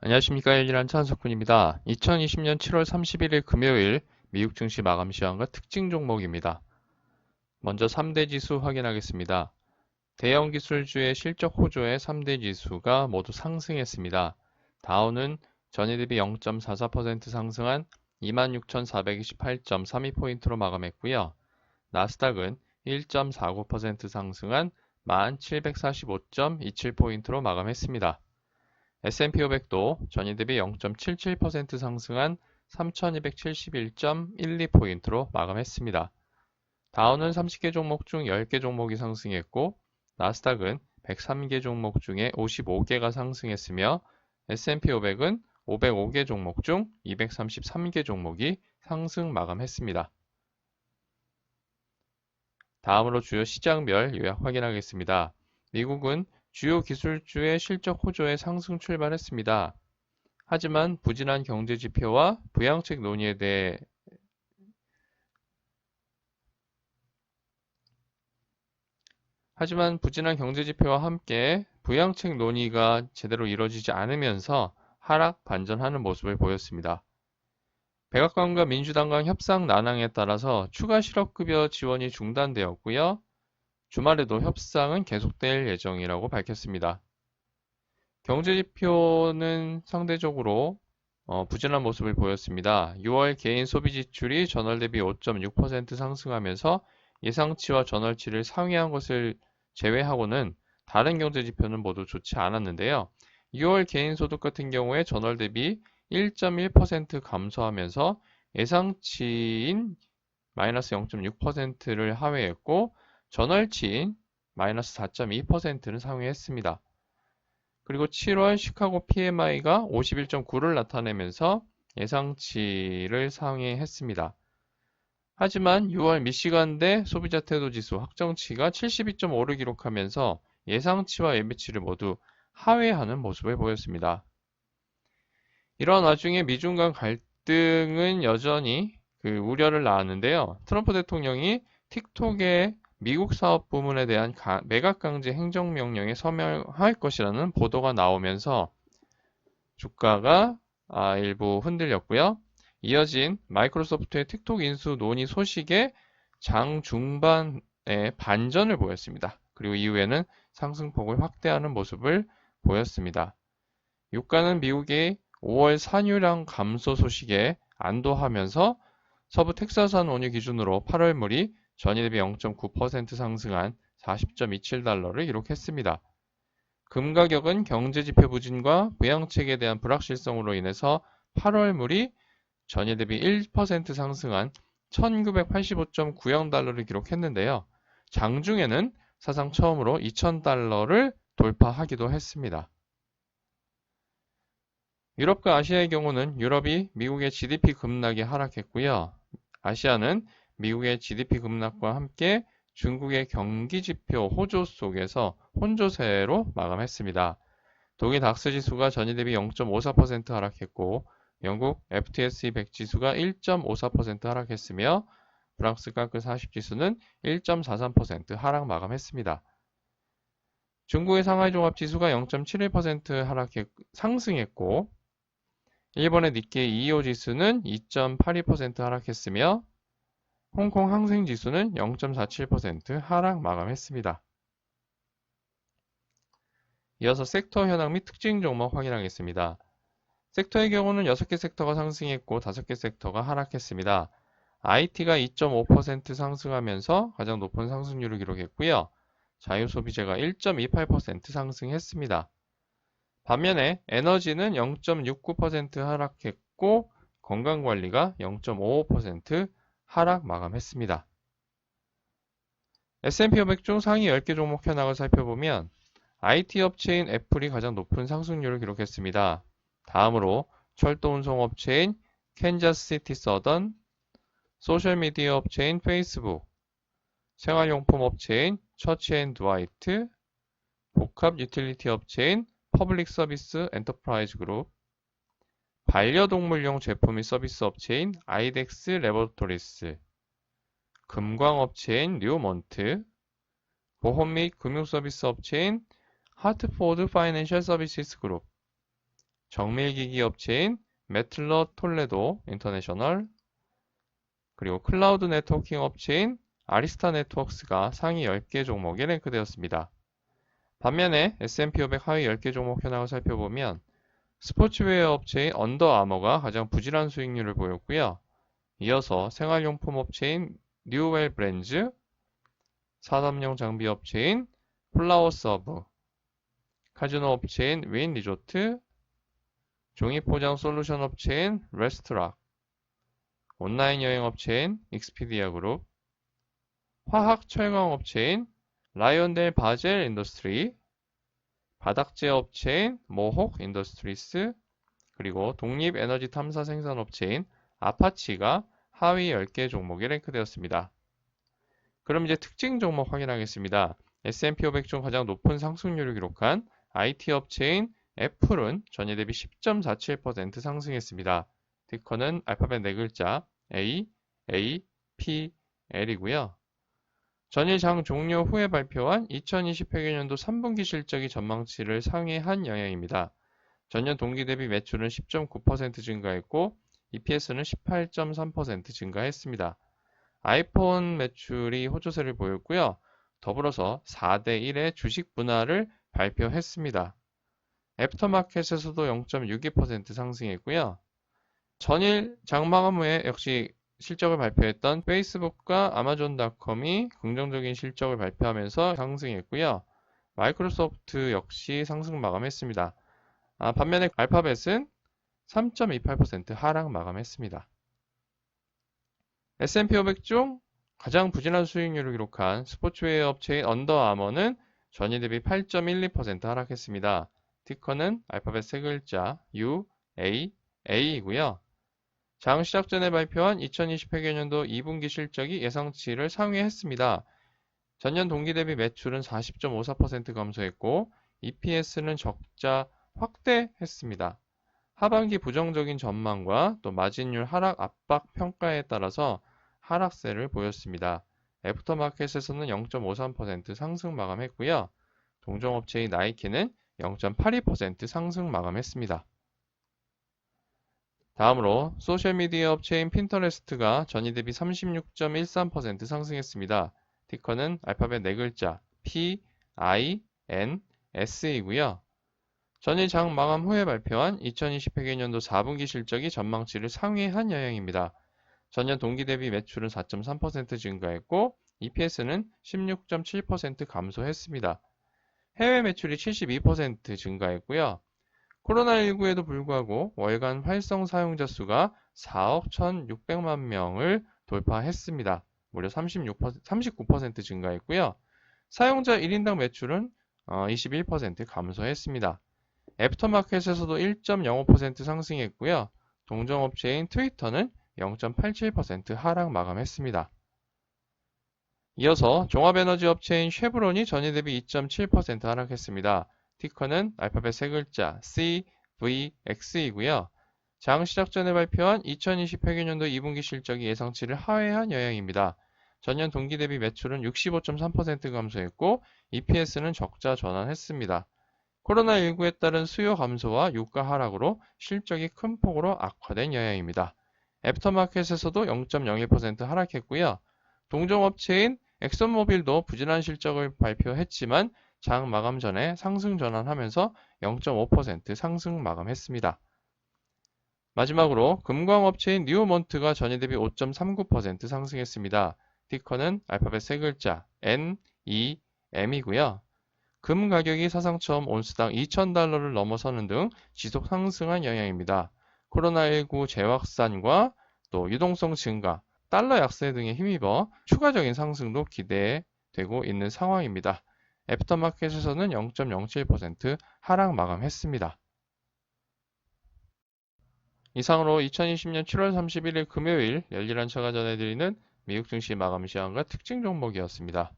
안녕하십니까. 일일한 차한석군입니다. 2020년 7월 31일 금요일 미국 증시 마감 시황과 특징 종목입니다. 먼저 3대 지수 확인하겠습니다. 대형 기술주의 실적 호조의 3대 지수가 모두 상승했습니다. 다우는 전일 대비 0.44% 상승한 26,428.32포인트로 마감했고요. 나스닥은 1.49% 상승한 1,745.27포인트로 마감했습니다. S&P 500도 전일 대비 0.77% 상승한 3,271.12포인트로 마감했습니다. 다우는 30개 종목 중 10개 종목이 상승했고 나스닥은 103개 종목 중에 55개가 상승했으며 S&P 500은 505개 종목 중 233개 종목이 상승 마감했습니다. 다음으로 주요 시장별 요약 확인하겠습니다. 미국은 주요 기술주의 실적 호조에 상승 출발했습니다. 하지만 부진한 경제 지표와 부양책 논의에 대해 와 함께 부양책 논의가 제대로 이뤄지지 않으면서 하락 반전하는 모습을 보였습니다. 백악관과 민주당 간 협상 난항에 따라서 추가 실업급여 지원이 중단되었고요. 주말에도 협상은 계속될 예정이라고 밝혔습니다. 경제지표는 상대적으로 부진한 모습을 보였습니다. 6월 개인 소비 지출이 전월 대비 5.6% 상승하면서 예상치와 전월치를 상회한 것을 제외하고는 다른 경제지표는 모두 좋지 않았는데요. 6월 개인 소득 같은 경우에 전월 대비 1.1% 감소하면서 예상치인 마이너스 0.6%를 하회했고 전월치인 마이너스 4.2%는 상회했습니다. 그리고 7월 시카고 PMI가 51.9를 나타내면서 예상치를 상회했습니다. 하지만 6월 미시간대 소비자 태도 지수 확정치가 72.5를 기록하면서 예상치와 예비치를 모두 하회하는 모습을 보였습니다. 이런 와중에 미중 간 갈등은 여전히 우려를 낳았는데요. 트럼프 대통령이 틱톡의 미국 사업 부문에 대한 매각 강제 행정명령에 서명할 것이라는 보도가 나오면서 주가가 일부 흔들렸고요. 이어진 마이크로소프트의 틱톡 인수 논의 소식에 장 중반에 반전을 보였습니다. 그리고 이후에는 상승폭을 확대하는 모습을 보였습니다. 유가는 미국의 5월 산유량 감소 소식에 안도하면서 서부 텍사스산 원유 기준으로 8월물이 전일 대비 0.9% 상승한 40.27달러를 기록했습니다. 금 가격은 경제지표 부진과 부양책에 대한 불확실성으로 인해서 8월물이 전일 대비 1% 상승한 1985.90달러를 기록했는데요. 장중에는 사상 처음으로 2000달러를 돌파하기도 했습니다. 유럽과 아시아의 경우는 유럽이 미국의 GDP 급락에 하락했고요. 아시아는 미국의 GDP 급락과 함께 중국의 경기지표 호조 속에서 혼조세로 마감했습니다. 독일 닥스 지수가 전일 대비 0.54% 하락했고 영국 FTSE 100 지수가 1.54% 하락했으며 프랑스 카크 40 지수는 1.43% 하락 마감했습니다. 중국의 상하이 종합 지수가 0.71% 상승했고 일본의 니케이 25 지수는 2.82% 하락했으며 홍콩 항생 지수는 0.47% 하락 마감했습니다. 이어서 섹터 현황 및 특징 종목 확인하겠습니다. 섹터의 경우는 6개 섹터가 상승했고 5개 섹터가 하락했습니다. IT가 2.5% 상승하면서 가장 높은 상승률을 기록했고요. 자유소비재가 1.28% 상승했습니다. 반면에 에너지는 0.69% 하락했고 건강관리가 0.55% 하락 마감했습니다. S&P 500 중 상위 10개 종목 현황을 살펴보면 IT 업체인 애플이 가장 높은 상승률을 기록했습니다. 다음으로 철도 운송 업체인 캔자스시티 서던, 소셜미디어 업체인 페이스북, 생활용품 업체인 처치앤드와이트, 복합 유틸리티 업체인 퍼블릭 서비스 엔터프라이즈 그룹, 반려동물용 제품 및 서비스 업체인 아이덱스 레보토리스, 금광업체인 뉴몬트, 보험 및 금융서비스 업체인 하트포드 파이낸셜 서비스 그룹, 정밀기기 업체인 메틀러 톨레도 인터내셔널, 그리고 클라우드 네트워킹 업체인 아리스타 네트워크스가 상위 10개 종목에 랭크되었습니다. 반면에 S&P 500 하위 10개 종목 현황을 살펴보면 스포츠웨어 업체인 언더아머가 가장 부진한 수익률을 보였고요. 이어서 생활용품 업체인 뉴웰 브랜즈, 산업용 장비 업체인 플라워서브, 카지노 업체인 윈 리조트, 종이포장 솔루션 업체인 레스트락, 온라인 여행 업체인 익스피디아 그룹, 화학 철강 업체인 라이온델 바젤 인더스트리, 바닥재 업체인 모혹 인더스트리스, 그리고 독립 에너지 탐사 생산 업체인 아파치가 하위 10개 종목에 랭크되었습니다. 그럼 이제 특징 종목 확인하겠습니다. S&P 500 중 가장 높은 상승률을 기록한 IT 업체인 애플은 전일 대비 10.47% 상승했습니다. 티커는 알파벳 4글자 A, A, P, L이고요. 전일 장 종료 후에 발표한 2020회계년도 3분기 실적이 전망치를 상회한 영향입니다. 전년 동기 대비 매출은 10.9% 증가했고 EPS는 18.3% 증가했습니다. 아이폰 매출이 호조세를 보였고요. 더불어서 4대1의 주식 분할을 발표했습니다. 애프터마켓에서도 0.62% 상승했고요. 전일 장마감 후에 역시 실적을 발표했던 페이스북과 아마존닷컴이 긍정적인 실적을 발표하면서 상승했고요. 마이크로소프트 역시 상승 마감했습니다. 반면에 알파벳은 3.28% 하락 마감했습니다. S&P 500 중 가장 부진한 수익률을 기록한 스포츠웨어 업체인 언더아머는 전일 대비 8.12% 하락했습니다. 티커는 알파벳 3글자 U, A, A이고요. 장 시작 전에 발표한 2020 회계년도 2분기 실적이 예상치를 상회했습니다. 전년 동기 대비 매출은 40.54% 감소했고 EPS는 적자 확대했습니다. 하반기 부정적인 전망과 또 마진율 하락 압박 평가에 따라서 하락세를 보였습니다. 애프터마켓에서는 0.53% 상승 마감했고요. 동종업체인 나이키는 0.82% 상승 마감했습니다. 다음으로 소셜미디어 업체인 핀터레스트가 전일 대비 36.13% 상승했습니다. 티커는 알파벳 4글자 P, I, N, S이고요. 전일 장 마감 후에 발표한 2020 회계년도 4분기 실적이 전망치를 상회한 영향입니다. 전년 동기 대비 매출은 4.3% 증가했고 EPS는 16.7% 감소했습니다. 해외 매출이 72% 증가했고요. 코로나19에도 불구하고 월간 활성 사용자 수가 4억 1,600만 명을 돌파했습니다. 무려 39% 증가했고요. 사용자 1인당 매출은 21% 감소했습니다. 애프터마켓에서도 1.05% 상승했고요. 동종업체인 트위터는 0.87% 하락 마감했습니다. 이어서 종합에너지 업체인 쉐브론이 전일 대비 2.7% 하락했습니다. 티커는 알파벳 3글자 CVX이고요. 장 시작 전에 발표한 2020 회계년도 2분기 실적이 예상치를 하회한 영향입니다. 전년 동기 대비 매출은 65.3% 감소했고 EPS는 적자 전환했습니다. 코로나19에 따른 수요 감소와 유가 하락으로 실적이 큰 폭으로 악화된 영향입니다. 애프터마켓에서도 0.01% 하락했고요. 동종업체인 엑슨모빌도 부진한 실적을 발표했지만 장 마감 전에 상승 전환하면서 0.5% 상승 마감했습니다. 마지막으로 금광업체인 뉴먼트가 전일 대비 5.39% 상승했습니다. 티커는 알파벳 3글자 N, E, M이고요. 금 가격이 사상 처음 온스당 2,000달러를 넘어서는 등 지속 상승한 영향입니다. 코로나19 재확산과 또 유동성 증가, 달러 약세 등에 힘입어 추가적인 상승도 기대되고 있는 상황입니다. 애프터마켓에서는 0.07% 하락 마감했습니다. 이상으로 2020년 7월 31일 금요일 열일한 차가 전해드리는 미국 증시 마감 시황과 특징 종목이었습니다.